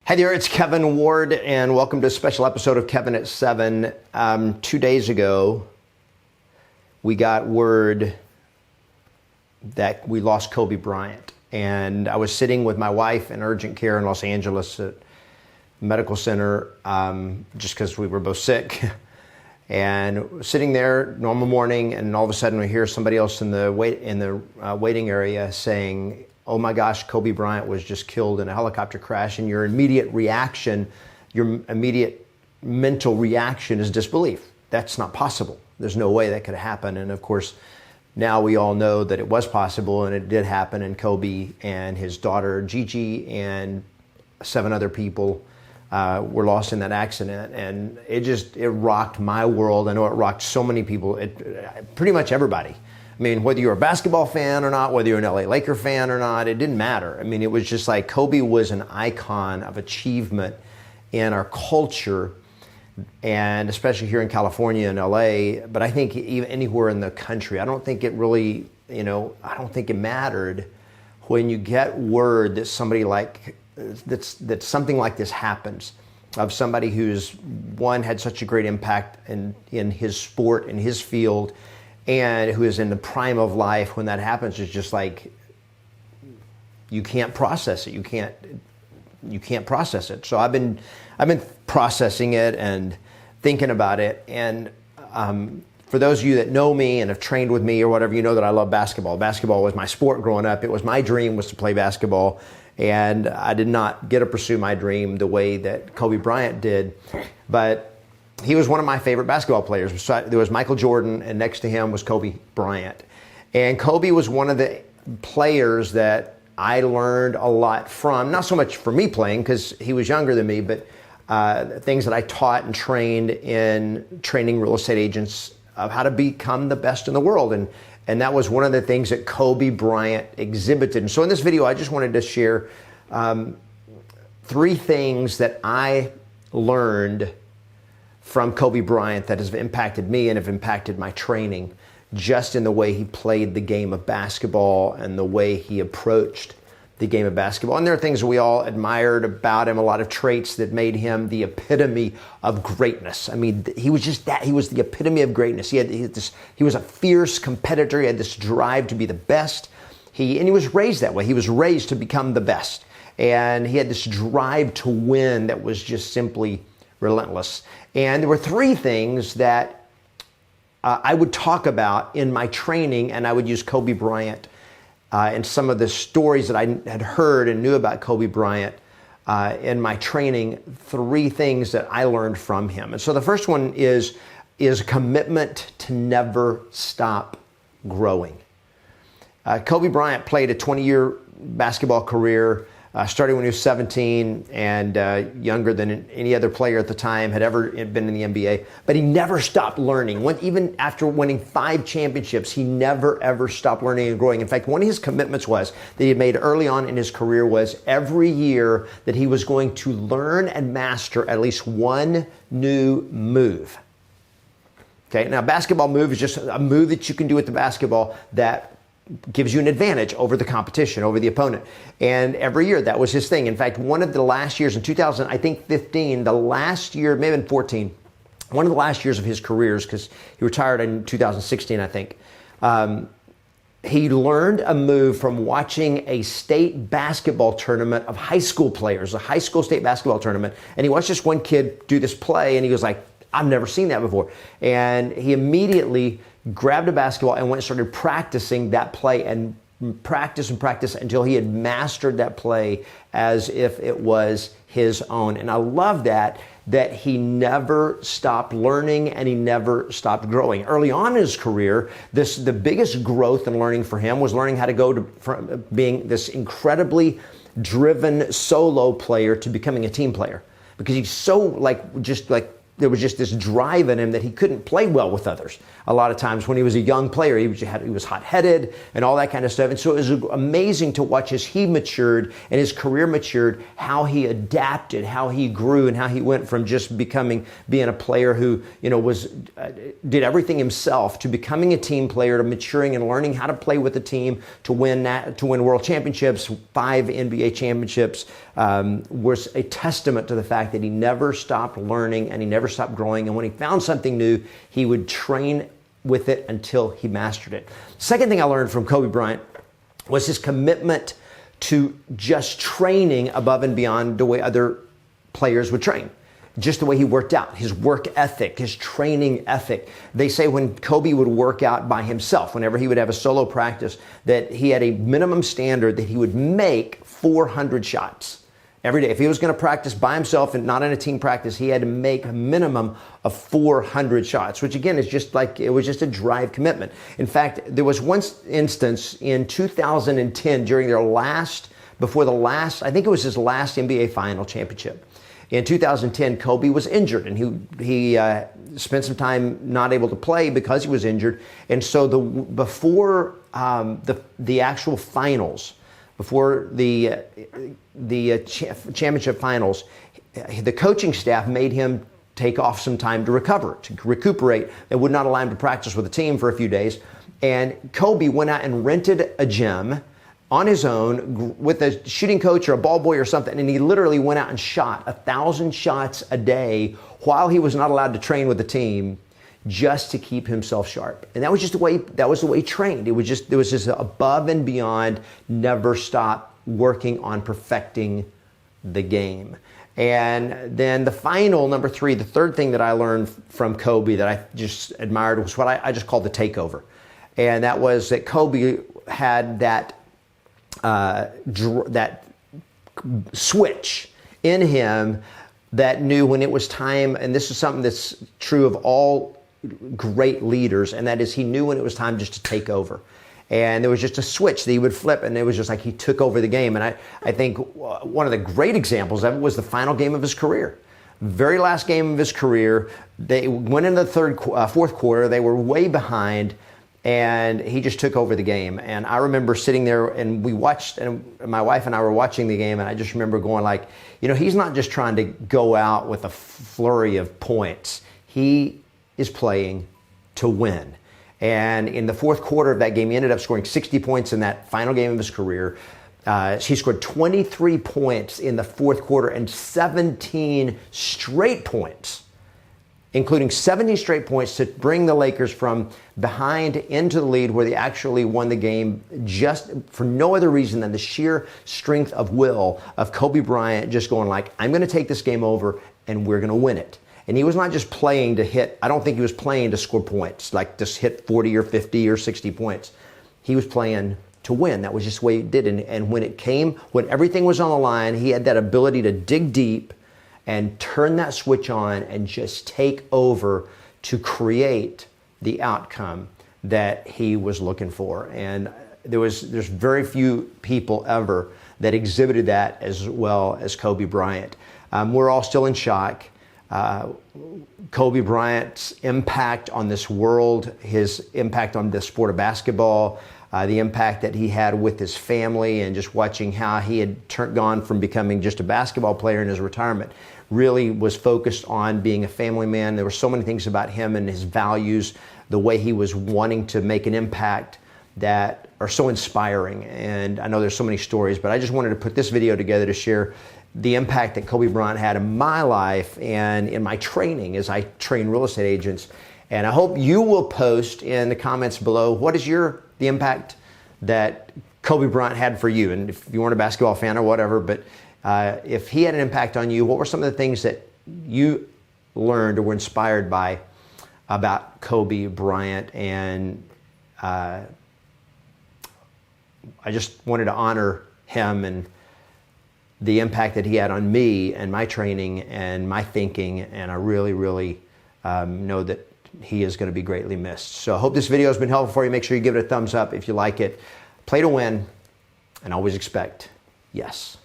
Hi there, it's Kevin Ward, and welcome to a special episode of Kevin at 7. 2 days ago, we got word that we lost Kobe Bryant. And I was sitting with my wife in urgent care in Los Angeles at medical center just because we were both sick. And sitting there, normal morning, and all of a sudden we hear somebody else in the waiting area saying, "Oh my gosh, Kobe Bryant was just killed in a helicopter crash," and your immediate reaction, your immediate mental reaction is disbelief. That's not possible. There's no way that could happen. And of course, now we all know that it was possible and it did happen, and Kobe and his daughter Gigi and 7 other people were lost in that accident. And it rocked my world. I know it rocked so many people, pretty much everybody. I mean, whether you're a basketball fan or not, whether you're an LA Laker fan or not, it didn't matter. I mean, it was just like Kobe was an icon of achievement in our culture, and especially here in California and LA, but I think even anywhere in the country. I don't think it really, I don't think it mattered when you get word that somebody that something like this happens, of somebody who's, one, had such a great impact in his sport, in his field, and who is in the prime of life. When that happens, it's just like, you can't process it. You can't process it. So I've been processing it and thinking about it. And for those of you that know me and have trained with me or whatever, you know that I love basketball. Basketball was my sport growing up. It was my dream, was to play basketball. And I did not get to pursue my dream the way that Kobe Bryant did. But he was one of my favorite basketball players. So there was Michael Jordan, and next to him was Kobe Bryant. And Kobe was one of the players that I learned a lot from, not so much for me playing, because he was younger than me, but things that I taught and trained in training real estate agents of how to become the best in the world. And that was one of the things that Kobe Bryant exhibited. And so in this video, I just wanted to share 3 things that I learned from Kobe Bryant that has impacted me and have impacted my training, just in the way he played the game of basketball and the way he approached the game of basketball. And there are things we all admired about him, a lot of traits that made him the epitome of greatness. I mean, he was just that. He was the epitome of greatness. He was a fierce competitor. He had this drive to be the best. And he was raised that way. He was raised to become the best. And he had this drive to win that was just simply relentless. And there were 3 things that I would talk about in my training, and I would use Kobe Bryant and some of the stories that I had heard and knew about Kobe Bryant in my training. 3 things that I learned from him. And so the first one is commitment to never stop growing. Kobe Bryant played a 20-year basketball career, starting when he was 17 and younger than any other player at the time had ever been in the NBA. But he never stopped learning. Even after winning 5 championships, he never, ever stopped learning and growing. In fact, one of his commitments that he had made early on in his career was every year that he was going to learn and master at least one new move. Okay, now basketball move is just a move that you can do with the basketball that gives you an advantage over the competition, over the opponent. And every year that was his thing. In fact, one of the last years in 2015, the last year, maybe in 14, one of the last years of his careers, because he retired in 2016, I think, he learned a move from watching a state basketball tournament of high school players, a high school state basketball tournament. And he watched this one kid do this play, and he was like, "I've never seen that before." And he immediately grabbed a basketball and went and started practicing that play, and practice until he had mastered that play as if it was his own. And I love that he never stopped learning and he never stopped growing. Early on in his career, the biggest growth and learning for him was learning how to go from being this incredibly driven solo player to becoming a team player, because he's so there was just this drive in him that he couldn't play well with others. A lot of times when he was a young player, he was hot-headed and all that kind of stuff. And so it was amazing to watch as he matured and his career matured, how he adapted, how he grew, and how he went from just being a player who, did everything himself, to becoming a team player, to maturing and learning how to play with the team, to win world championships, 5 NBA championships, was a testament to the fact that he never stopped learning and he never stopped growing. And when he found something new, he would train with it until he mastered it. Second thing I learned from Kobe Bryant was his commitment to just training above and beyond the way other players would train. Just the way he worked out, his work ethic, his training ethic. They say when Kobe would work out by himself, whenever he would have a solo practice, that he had a minimum standard that he would make 400 shots every day. If he was going to practice by himself and not in a team practice, he had to make a minimum of 400 shots, which again is just like, it was just a drive commitment. In fact, there was one instance in 2010 during their I think it was his last NBA final championship. In 2010, Kobe was injured, and he spent some time not able to play because he was injured. And so before the actual finals, before the championship finals, the coaching staff made him take off some time to recuperate. They would not allow him to practice with the team for a few days. And Kobe went out and rented a gym on his own with a shooting coach or a ball boy or something, and he literally went out and shot 1,000 shots a day while he was not allowed to train with the team, just to keep himself sharp. And that was just the way he trained. It was just above and beyond, never stop working on perfecting the game. And then the final, number three, the third thing that I learned from Kobe that I just admired was what I just called the takeover. And that was that Kobe had that switch in him that knew when it was time, and this is something that's true of all great leaders, and that is he knew when it was time just to take over. And there was just a switch that he would flip, and it was just like he took over the game. And I think one of the great examples of it was the final game of his career. Very last game of his career, they went into the fourth quarter, they were way behind, and he just took over the game. And I remember sitting there and we watched, and my wife and I were watching the game, and I just remember going like, he's not just trying to go out with a flurry of points. He is playing to win. And in the fourth quarter of that game, he ended up scoring 60 points in that final game of his career. He scored 23 points in the fourth quarter and 17 straight points, including 70 straight points to bring the Lakers from behind into the lead, where they actually won the game just for no other reason than the sheer strength of will of Kobe Bryant just going like, I'm going to take this game over and we're going to win it. And he was not just playing to hit, I don't think he was playing to score points, like just hit 40 or 50 or 60 points. He was playing to win. That was just the way he did. And when it came, when everything was on the line, he had that ability to dig deep and turn that switch on and just take over to create the outcome that he was looking for. And there's very few people ever that exhibited that as well as Kobe Bryant. We're all still in shock. Kobe Bryant's impact on this world, his impact on the sport of basketball, the impact that he had with his family, and just watching how he had gone from becoming just a basketball player in his retirement, really was focused on being a family man. There were so many things about him and his values, the way he was wanting to make an impact, that are so inspiring. And I know there's so many stories, but I just wanted to put this video together to share the impact that Kobe Bryant had in my life and in my training as I train real estate agents. And I hope you will post in the comments below, what is the impact that Kobe Bryant had for you? And if you weren't a basketball fan or whatever, but if he had an impact on you, what were some of the things that you learned or were inspired by about Kobe Bryant? And I just wanted to honor him and the impact that he had on me and my training and my thinking. And I really, really know that he is going to be greatly missed. So I hope this video has been helpful for you. Make sure you give it a thumbs up if you like it. Play to win, and always expect yes.